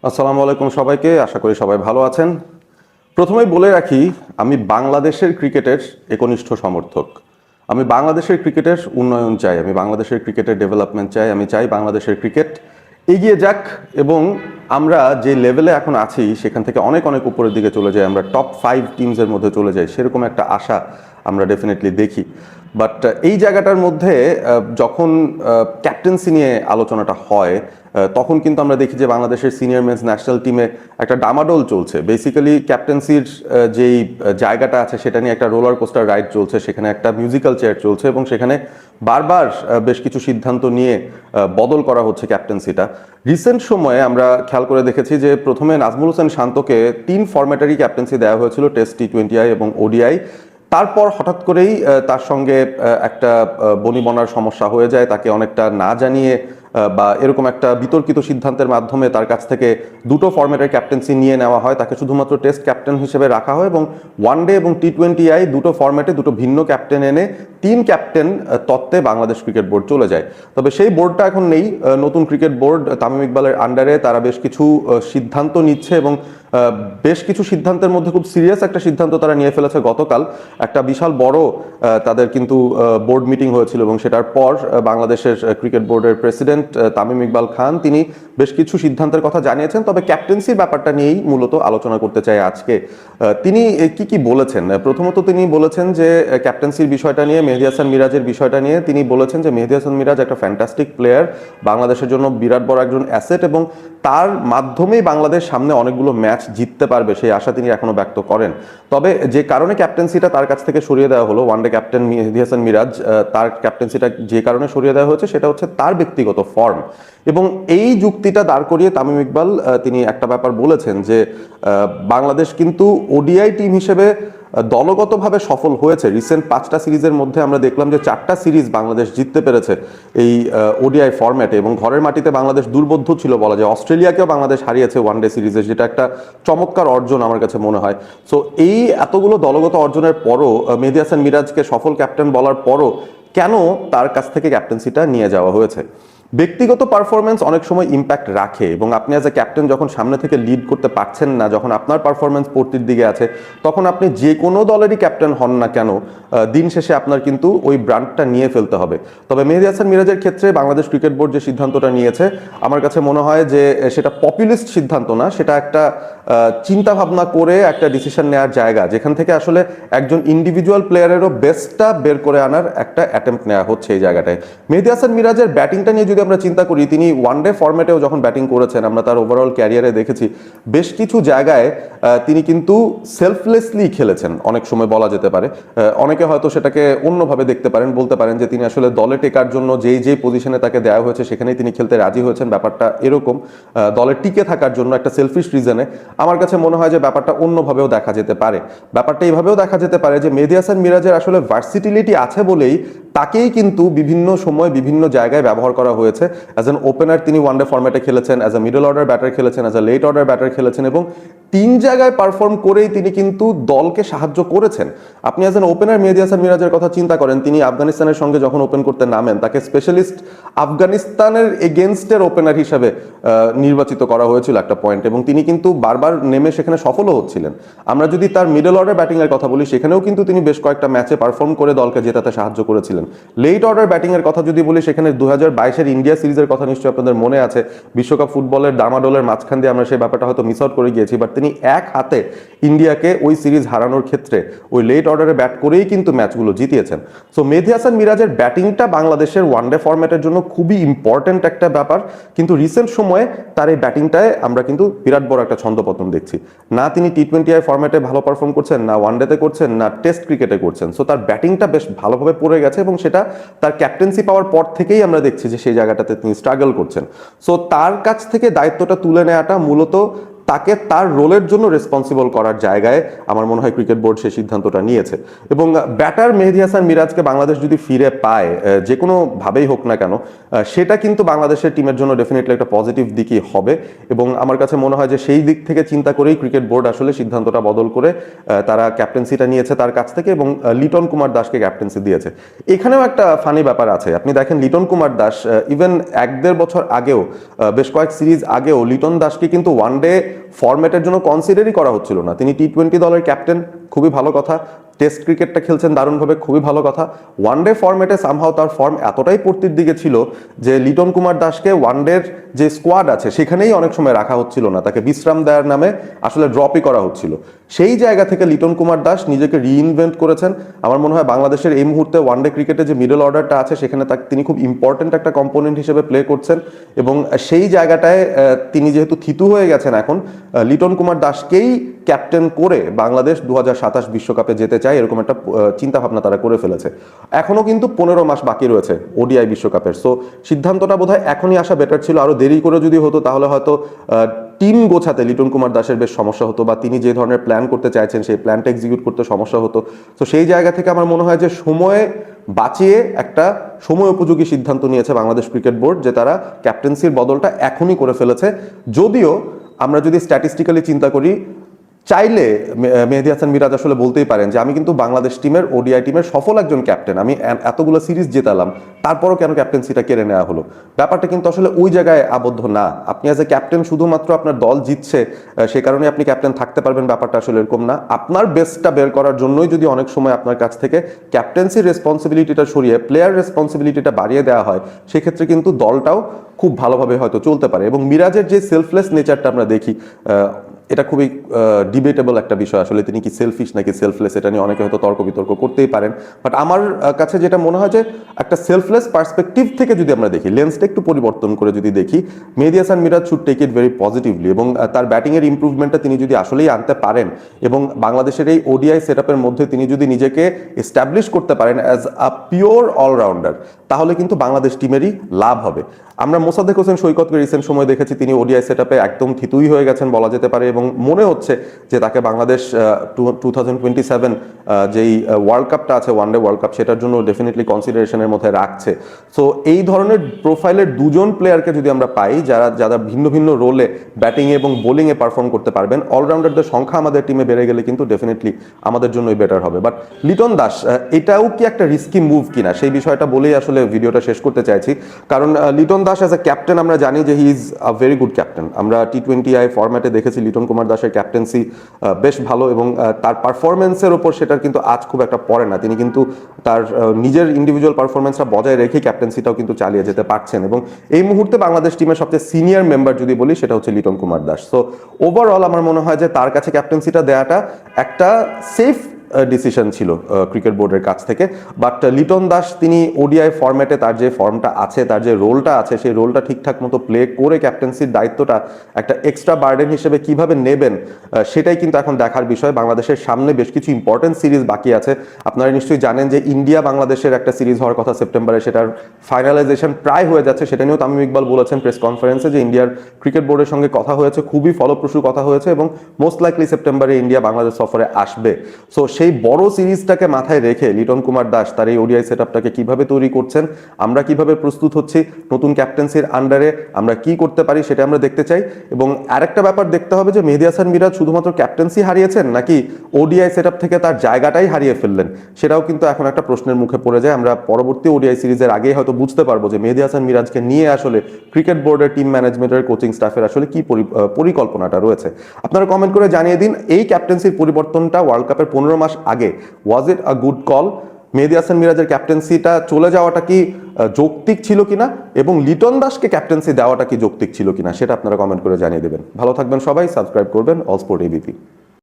আসসালামু আলাইকুম সবাইকে, আশা করি সবাই ভালো আছেন। প্রথমেই বলে রাখি, আমি বাংলাদেশের ক্রিকেটের একনিষ্ঠ সমর্থক। আমি বাংলাদেশের ক্রিকেটের উন্নয়ন চাই, আমি বাংলাদেশের ক্রিকেটের ডেভেলপমেন্ট চাই, আমি চাই বাংলাদেশের ক্রিকেট এগিয়ে যাক এবং আমরা যে লেভেলে এখন আছি সেখান থেকে অনেক অনেক উপরের দিকে চলে যাই, আমরা টপ 5 টিমসের মধ্যে চলে যাই, সেরকম একটা আশা আমরা ডেফিনেটলি দেখি। বাট এই জায়গাটার মধ্যে যখন ক্যাপ্টেন্সি নিয়ে আলোচনাটা হয়, তখন কিন্তু আমরা দেখি যে বাংলাদেশের সিনিয়র মেন্স ন্যাশনাল টিমে একটা ডামাডোল চলছে। বেসিক্যালি ক্যাপ্টেন্সির যেই জায়গাটা আছে সেটা নিয়ে একটা রোলার কোস্টার রাইড চলছে, সেখানে একটা মিউজিক্যাল চেয়ার চলছে এবং সেখানে বারবার বেশ কিছু সিদ্ধান্ত নিয়ে বদল করা হচ্ছে ক্যাপ্টেন্সিটা। রিসেন্ট সময়ে আমরা খেয়াল করে দেখেছি যে প্রথমে নাজমুল হোসেন শান্তকে 3 ফরম্যাটেরই ক্যাপ্টেন্সি দেওয়া হয়েছিল, টেস্ট, টি-20 এবং ওডিআই। তারপর হঠাৎ করেই তার সঙ্গে একটা বনিবনার সমস্যা হয়ে যায়, তাকে অনেকটা না জানিয়ে বা এরকম একটা বিতর্কিত সিদ্ধান্তের মাধ্যমে তার কাছ থেকে দুটো ফরম্যাটের ক্যাপ্টেন্সি নিয়ে নেওয়া হয়, তাকে শুধুমাত্র টেস্ট ক্যাপ্টেন হিসেবে রাখা হয় এবং ওয়ানডে এবং টি-20 দুটো ফরম্যাটে দুটো ভিন্ন ক্যাপ্টেন এনে 3 ক্যাপ্টেন তত্ত্বে বাংলাদেশ ক্রিকেট বোর্ড চলে যায়। তবে সেই বোর্ডটা এখন নেই, নতুন ক্রিকেট বোর্ড তামিম ইকবালের আন্ডারে তারা বেশ কিছু সিদ্ধান্ত নিচ্ছে এবং বেশ কিছু সিদ্ধান্তের মধ্যে খুব সিরিয়াস একটা সিদ্ধান্ত তারা নিয়ে ফেলেছে। গতকাল একটা বিশাল বড় তাদের কিন্তু বোর্ড মিটিং হয়েছিল এবং সেটার পর বাংলাদেশের ক্রিকেট বোর্ডের প্রেসিডেন্ট তামিম ইকবাল খান তিনি বেশ কিছু সিদ্ধান্তের কথা জানিয়েছেন। তবে ক্যাপ্টেন্সির ব্যাপারটা নিয়েই মূলত আলোচনা করতে চাই আজকে। তিনি কি কি বলেছেন? প্রথমত তিনি বলেছেন যে ক্যাপ্টেন্সির বিষয়টা নিয়ে, মেহেদী হাসান মিরাজের বিষয়টা নিয়ে তিনি বলেছেন যে মেহেদী হাসান মিরাজ একটা ফ্যান্টাস্টিক প্লেয়ার, বাংলাদেশের জন্য বিরাট বড় একজন অ্যাসেট এবং তার মাধ্যমেই বাংলাদেশ সামনে অনেকগুলো ম্যাচ জিততে পারবে সেই আশা তিনি এখনো ব্যক্ত করেন। তবে যে কারণে ক্যাপ্টেন্সিটা তার কাছ থেকে সরিয়ে দেওয়া হলো, ওয়ানডে ক্যাপ্টেন মেহেদী হাসান মিরাজ, তার ক্যাপ্টেন্সিটা যে কারণে সরিয়ে দেওয়া হয়েছে সেটা হচ্ছে তার ব্যক্তিগত ফর্ম। এবং এই যুক্তিটা দাঁড় করিয়ে তামিম ইকবাল তিনি একটা ব্যাপার বলেছেন যে বাংলাদেশ কিন্তু ওডিআই টিম হিসেবে দলগতভাবে সফল হয়েছে। রিসেন্ট 5টা সিরিজের মধ্যে আমরা দেখলাম যে 4টা সিরিজ বাংলাদেশ জিততে পেরেছে এই ওডিআই ফরম্যাটে এবং ঘরের মাটিতে বাংলাদেশ দুর্বোধ্য ছিল বলা যায়। অস্ট্রেলিয়াকেও বাংলাদেশ হারিয়েছে ওয়ানডে সিরিজে, যেটা একটা চমৎকার অর্জন আমার কাছে মনে হয়। সো এই এতগুলো দলগত অর্জনের পরও, মেহেদী হাসান মিরাজকে সফল ক্যাপ্টেন বলার পরও কেন তার কাছ থেকে ক্যাপ্টেন্সিটা নিয়ে যাওয়া হয়েছে? ব্যক্তিগত পারফরমেন্স অনেক সময় ইম্প্যাক্ট রাখে এবং আপনি অ্যাজ এ ক্যাপ্টেন যখন সামনে থেকে লিড করতে পারছেন না, যখন আপনার পারফরমেন্স পড়তির দিকে আছে, তখন আপনি যে কোনো দলেরই ক্যাপ্টেন হন না কেন, দিন শেষে আপনার কিন্তু ওই ব্র্যান্ডটা নিয়ে ফেলতে হবে। তবে মেহেদী হাসান মিরাজের ক্ষেত্রে বাংলাদেশ ক্রিকেট বোর্ড যে সিদ্ধান্তটা নিয়েছে আমার কাছে মনে হয় যে সেটা পপুলিস্ট সিদ্ধান্ত না, সেটা একটা চিন্তা ভাবনা করে একটা ডিসিশন নেওয়ার জায়গা, যেখান থেকে আসলে একজন ইন্ডিভিজুয়াল প্লেয়ারেরও বেস্টটা বের করে আনার একটা অ্যাটেম্প্ট নেওয়া হচ্ছে এই জায়গাটায়। মেহেদী হাসান মিরাজের ব্যাটিংটা নিয়ে যদি আমরা চিন্তা করি, তিনি ওয়ানডে ফরম্যাটেও যখন ব্যাটিং করেছেন আমরা তার ওভারঅল ক্যারিয়ারে দেখেছি বেশ কিছু জায়গায় তিনি কিন্তু সেলফলেসলি খেলেছেন, অনেক সময় বলা যেতে পারে। অনেকে হয়তো সেটাকে অন্যভাবে দেখতে পারেন, বলতে পারেন যে তিনি আসলে দলে টেকার জন্য যেই পজিশনে তাকে দেওয়া হয়েছে সেখানেই তিনি খেলতে রাজি হয়েছেন, ব্যাপারটা এরকম। দলে টিকে থাকার জন্য একটা সেলফিশ রিজনে আমার কাছে মনে হয় যে ব্যাপারটা অন্যভাবেও দেখা যেতে পারে। ব্যাপারটা এইভাবেও দেখা যেতে পারে যে মেহেদী হাসান মিরাজের আসলে ভার্সিটিলিটি আছে বলেই তাকেই কিন্তু বিভিন্ন সময় বিভিন্ন জায়গায় ব্যবহার করা হয়েছে। অ্যাজ অ্যান ওপেনার তিনি ওয়ানডে ফরম্যাটে খেলেছেন, as a middle order batter খেলেছেন, as a late order batter খেলেছেন এবং 3 জায়গায় পারফর্ম করেই তিনি কিন্তু দলকে সাহায্য করেছেন। আপনি অ্যাজ এন ওপেনার মেহেদী হাসান মিরাজের কথা চিন্তা করেন, তিনি আফগানিস্তানের সঙ্গে যখন ওপেন করতে নামেন তাকে স্পেশালিস্ট আফগানিস্তানের এগেনস্টের ওপেনার হিসেবে নির্বাচিত করা হয়েছিল একটা পয়েন্ট এবং তিনি কিন্তু বারবার নেমে সেখানে সফলও হচ্ছিলেন। আমরা যদি তার মিডল অর্ডার ব্যাটিংয়ের কথা বলি, সেখানেও কিন্তু তিনি বেশ কয়েকটা ম্যাচে পারফর্ম করে দলকে জেতাতে সাহায্য করেছিলেন। লেট অর্ডার ব্যাটিংয়ের কথা যদি বলি, সেখানে 2022-এর ইন্ডিয়া সিরিজের কথা নিশ্চয়ই আপনাদের মনে আছে। বিশ্বকাপ ফুটবলের ডামাডোলের মাঝখান দিয়ে আমরা সেই ব্যাপারটা হয়তো মিস আউট করে গিয়েছি, বাট তিনি এক হাতে ইন্ডিয়াকে ওই সিরিজ হারানোর ক্ষেত্রে ওই লেট অর্ডারে ব্যাট করেই কিন্তু ম্যাচগুলো জিতিয়েছেন। সো মেহেদী হাসান মিরাজের ব্যাটিংটা বাংলাদেশের ওয়ানডে ফরম্যাটের জন্য খুবই ইম্পর্টেন্ট একটা ব্যাপার, কিন্তু রিসেন্ট সময়ে তার এই ব্যাটিংটায় আমরা কিন্তু বিরাট বড় একটা ছন্দপতন দেখছি। না তিনি টি-20 ফরম্যাটে ভালো পারফর্ম করছেন, না ওয়ানডেতে করছেন, না টেস্ট ক্রিকেটে করছেন। সো তার ব্যাটিংটা বেশ ভালোভাবে পড়ে গেছে এবং সেটা তার ক্যাপ্টেন্সি পাওয়ার পর থেকেই আমরা দেখছি যে সেই জায়গাটাতে তিনি স্ট্রাগল করছেন। সো তার কাছ থেকে দায়িত্বটা তুলে নেওয়াটা মূলত তাকে তার রোলের জন্য রেসপন্সিবল করার জায়গায় আমার মনে হয় ক্রিকেট বোর্ড সেই সিদ্ধান্তটা নিয়েছে। এবং ব্যাটার মেহেদী হাসান মিরাজকে বাংলাদেশ যদি ফিরে পায়, যে কোনো ভাবেই হোক না কেন, সেটা কিন্তু বাংলাদেশের টিমের জন্য ডেফিনেটলি একটা পজিটিভ দিকই হবে। এবং আমার কাছে মনে হয় যে সেই দিক থেকে চিন্তা করেই ক্রিকেট বোর্ড আসলে সিদ্ধান্তটা বদল করে তারা ক্যাপ্টেন্সিটা নিয়েছে তার কাছ থেকে এবং লিটন কুমার দাসকে ক্যাপ্টেন্সি দিয়েছে। এখানেও একটা ফানি ব্যাপার আছে। আপনি দেখেন লিটন কুমার দাস ইভেন 1-1.5 বছর আগেও, বেশ কয়েক সিরিজ আগেও লিটন দাসকে কিন্তু ওয়ানডে ফরম্যাটের জন্য কনসিডারই করা হচ্ছিল না। তিনি টি-20 দলের ক্যাপ্টেন, খুবই ভালো কথা। টেস্ট ক্রিকেটটা খেলছেন দারুণভাবে, খুবই ভালো কথা। ওয়ানডে ফরম্যাটে সামহাও তার ফর্ম এতটাই পড়তির দিকে ছিল যে লিটন কুমার দাসকে ওয়ানডের যে স্কোয়াড আছে সেখানেই অনেক সময় রাখা হচ্ছিল না, তাকে বিশ্রাম দেওয়ার নামে আসলে ড্রপই করা হচ্ছিল। সেই জায়গা থেকে লিটন কুমার দাস নিজেকে রিইনভেন্ট করেছেন। আমার মনে হয় বাংলাদেশের এই মুহূর্তে ওয়ানডে ক্রিকেটে যে মিডল অর্ডারটা আছে সেখানে তিনি খুব ইম্পর্টেন্ট একটা কম্পোনেন্ট হিসেবে প্লে করছেন। এবং সেই জায়গাটায় তিনি যেহেতু থিতু হয়ে গেছেন এখন, লিটন কুমার দাসকেই ক্যাপ্টেন করে বাংলাদেশ 2027 বিশ্বকাপে যেতে চায় এরকম একটা চিন্তা ভাবনা তারা করে ফেলেছে। এখনো কিন্তু 15 মাস বাকি রয়েছে ওডিআই বিশ্বকাপের। সো সিদ্ধান্তটা বোধহয় এখনই আসা বেটার ছিল। আরো দেরি করে যদি হতো তাহলে হয়তো টিম গোছাতে লিটন কুমার দাসের বেশ সমস্যা হতো, বা তিনি যে ধরনের প্ল্যান করতে চাইছেন সেই প্ল্যানটা এক্সিকিউট করতে সমস্যা হতো। তো সেই জায়গা থেকে আমার মনে হয় যে সময় বাঁচিয়ে একটা সময় উপযোগী সিদ্ধান্ত নিয়েছে বাংলাদেশ ক্রিকেট বোর্ড, যে তারা ক্যাপ্টেন্সির বদলটা এখনই করে ফেলেছে। যদিও আমরা যদি স্ট্যাটিস্টিক্যালি চিন্তা করি, চাইলে মেহেদী হাসান মিরাজ আসলে বলতেই পারেন যে আমি কিন্তু বাংলাদেশ টিমের ওডিআই টিমের সফল একজন ক্যাপ্টেন, আমি এতগুলো সিরিজ জেতালাম, তারপরও কেন ক্যাপ্টেন্সিটা কেড়ে নেওয়া হলো? ব্যাপারটা কিন্তু আসলে ওই জায়গায় আবদ্ধ না। আপনি অ্যাজ এ ক্যাপ্টেন শুধুমাত্র আপনার দল জিতছে সে কারণে আপনি ক্যাপ্টেন থাকতে পারবেন, ব্যাপারটা আসলে এরকম না। আপনার বেস্টটা বের করার জন্যই যদি অনেক সময় আপনার কাছ থেকে ক্যাপ্টেন্সির রেসপন্সিবিলিটিটা সরিয়ে প্লেয়ার রেসপন্সিবিলিটিটা বাড়িয়ে দেওয়া হয়, সেক্ষেত্রে কিন্তু দলটাও খুব ভালোভাবে হয়তো চলতে পারে। এবং মিরাজের যে সেলফলেস নেচারটা আমরা দেখি, এটা খুবই ডিবেটেবল একটা বিষয়। আসলে তিনি কি সেলফিশ নাকি সেলফলেস, এটা নিয়ে অনেকে হয়তো তর্ক বিতর্ক করতেই পারেন। বাট আমার কাছে যেটা মনে হয় যে একটা সেলফলেস পার্সপেক্টিভ থেকে যদি আমরা দেখি, লেন্সটা একটু পরিবর্তন করে যদি দেখি, Mehedi Hasan Miraz should take it very positively. এবং তার ব্যাটিংয়ের ইম্প্রুভমেন্টটা তিনি যদি আসলেই আনতে পারেন এবং বাংলাদেশের এই ওডিআই সেটআপের মধ্যে তিনি যদি নিজেকে এস্টাবলিশ করতে পারেন অ্যাজ আ পিওর অলরাউন্ডার, তাহলে কিন্তু বাংলাদেশ টিমেরই লাভ হবে। আমরা মোসাদ্দেক হোসেন সৈকতকে রিসেন্ট সময় দেখেছি, তিনি ওডিআই সেটআপে একদম থিতুই হয়ে গেছেন বলা যেতে পারে। এবং মনে হচ্ছে যে তাকে বাংলাদেশ 2027 যেই ওয়ার্ল্ড কাপটা আছে, ওয়ানডে ওয়ার্ল্ড কাপ, সেটার জন্য ডেফিনেটলি কনসিডারেশনের মধ্যে রাখছে। সো এই ধরনের প্রোফাইলের দুজন প্লেয়ারকে যদি আমরা পাই, যারা ভিন্ন ভিন্ন রোলে ব্যাটিংয়ে এবং বোলিংয়ে পারফর্ম করতে পারবেন, অলরাউন্ডারদের সংখ্যা আমাদের টিমে বেড়ে গেলে কিন্তু ডেফিনেটলি আমাদের জন্যই বেটার হবে। বাট লিটন দাস, এটাও কি একটা রিস্কি মুভ কিনা সেই বিষয়টা বলেই আসলে ভিডিওটা শেষ করতে চাইছি। কারণ Liton Das as a captain আমরা জানি যে he is a very good captain. আমরা টি-20 ফরম্যাটে দেখেছি লিটন কুমার দাসের ক্যাপ্টেন্সি বেশ ভালো, এবং তার পারফরমেন্সের ওপর সেটার কিন্তু আজ খুব একটা পড়ে না। তিনি কিন্তু তার নিজের ইন্ডিভিজুয়াল পারফরমেন্সটা বজায় রেখে ক্যাপ্টেন্সিটাও কিন্তু চালিয়ে যেতে পারছেন। এবং এই মুহূর্তে বাংলাদেশ টিমের সবচেয়ে সিনিয়র মেম্বার যদি বলি, সেটা হচ্ছে লিটন কুমার দাস। সো ওভারঅল আমার মনে হয় যে তার কাছে ক্যাপ্টেন্সিটা দেওয়াটা একটা সেফ ডিসিশন ছিল ক্রিকেট বোর্ডের কাছ থেকে। বাট লিটন দাস তিনি ওডিআই ফরম্যাটে তার যে ফর্মটা আছে, তার যে রোলটা আছে, সেই রোলটা ঠিকঠাক মতো প্লে করে ক্যাপ্টেন্সির দায়িত্বটা একটা এক্সট্রা বার্ডেন হিসেবে কিভাবে নেবেন, সেটাই কিন্তু এখন দেখার বিষয়। বাংলাদেশের সামনে বেশ কিছু ইম্পর্টেন্ট সিরিজ বাকি আছে। আপনারা নিশ্চয়ই জানেন যে ইন্ডিয়া বাংলাদেশের একটা সিরিজ হওয়ার কথা সেপ্টেম্বরে, সেটার ফাইনালাইজেশন প্রায় হয়ে যাচ্ছে। সেটা নিয়েও তামিম ইকবাল বলেছেন প্রেস কনফারেন্সে যে ইন্ডিয়ার ক্রিকেট বোর্ডের সঙ্গে কথা হয়েছে, খুবই ফলপ্রসূ কথা হয়েছে, এবং মোস্ট লাইকলি সেপ্টেম্বরে ইন্ডিয়া বাংলাদেশ সফরে আসবে। সো সেই বড় সিরিজটাকে মাথায় রেখে লিটন কুমার দাস তার এই ওডিআই সেটআপটাকে কিভাবে তৈরি করছেন, আমরা কিভাবে প্রস্তুত হচ্ছি, নতুন ক্যাপ্টেন্সির আন্ডারে আমরা কি করতে পারি, সেটা আমরা দেখতে চাই। এবং আরেকটা ব্যাপার দেখতে হবে যে মেহেদী হাসান মিরাজ শুধুমাত্র ক্যাপ্টেন্সি হারিয়েছেন নাকি ওডিআই সেটআপ থেকে তার জায়গাটাই হারিয়ে ফেললেন, সেটাও কিন্তু এখন একটা প্রশ্নের মুখে পড়ে যায়। আমরা পরবর্তী ওডিআই সিরিজের আগেই হয়তো বুঝতে পারবো যে মেহেদী হাসান মিরাজকে নিয়ে আসলে ক্রিকেট বোর্ডের টিম ম্যানেজমেন্টের কোচিং স্টাফের আসলে কি পরিকল্পনাটা রয়েছে। আপনারা কমেন্ট করে জানিয়ে দিন, এই ক্যাপ্টেন্সির পরিবর্তনটা ওয়ার্ল্ড কাপের 15 মাস আগে, ওয়াজ ইট আ গুড কল? মেহেদী হাসান মিরাজের ক্যাপ্টেন্সিটা চলে যাওয়াটা কি যৌক্তিক ছিল কিনা, এবং লিটন দাসকে ক্যাপ্টেন্সি দেওয়াটা কি যৌক্তিক ছিল কিনা, সেটা আপনারা কমেন্ট করে জানিয়ে দেবেন। ভালো থাকবেন সবাই, সাবস্ক্রাইব করবেন অল স্পোর্ট এবিপি।